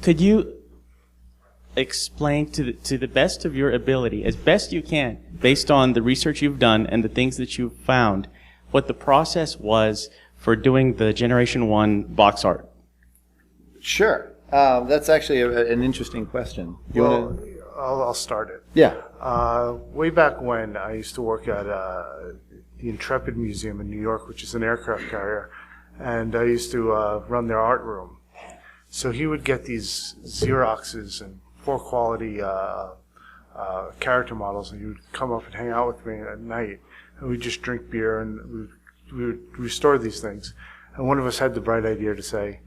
Could you explain to the best of your ability, as best you can, based on the research you've done and the things that you've found, what the process was for doing the Generation 1 box art? Sure. That's actually an interesting question. I'll start it. Yeah. Way back when, I used to work at the Intrepid Museum in New York, which is an aircraft carrier, and I used to run their art room. So he would get these Xeroxes and poor quality character models, and he would come up and hang out with me at night, and we'd just drink beer, and we would restore these things. And one of us had the bright idea to say,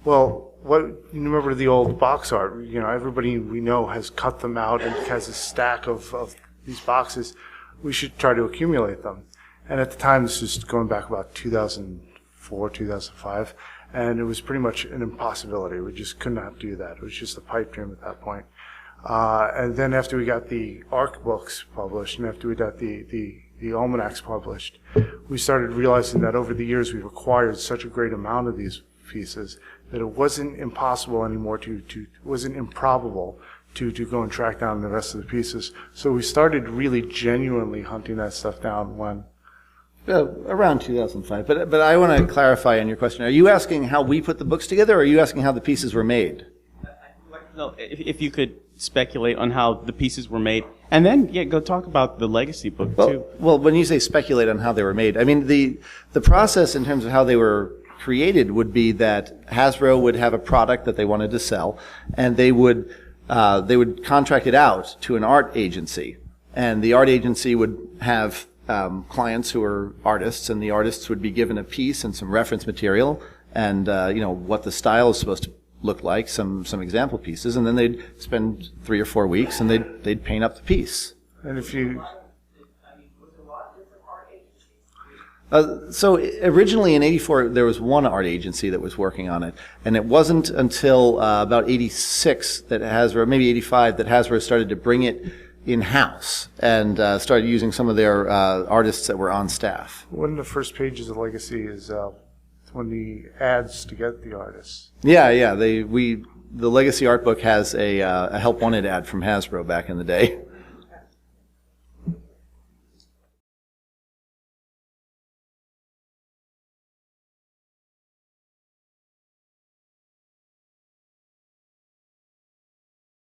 well, you remember the old box art? You know, everybody we know has cut them out and has a stack of these boxes. We should try to accumulate them. And at the time, this was going back about 2004, 2005, and it was pretty much an impossibility. We just could not do that. It was just a pipe dream at that point. And then after we got the Ark books published, and after we got the almanacs published, we started realizing that over the years we've acquired such a great amount of these pieces that it wasn't impossible anymore it wasn't improbable to go and track down the rest of the pieces. So we started really genuinely hunting that stuff down when? Around 2005. But I want to clarify on your question. Are you asking how we put the books together, or are you asking how the pieces were made? No, if you could speculate on how the pieces were made, and then go talk about the legacy book too. Well, when you say speculate on how they were made, I mean the process in terms of how they were created would be that Hasbro would have a product that they wanted to sell, and they would contract it out to an art agency, and the art agency would have clients who are artists, and the artists would be given a piece and some reference material, and what the style is supposed to look like, some example pieces, and then they'd spend 3 or 4 weeks and they'd paint up the piece. And if you So originally in '84 there was one art agency that was working on it, and it wasn't until about '86 that Hasbro, maybe '85, that Hasbro started to bring it in-house and started using some of their artists that were on staff. One of the first pages of Legacy is when the ads to get the artists. Yeah. The Legacy art book has a Help Wanted ad from Hasbro back in the day.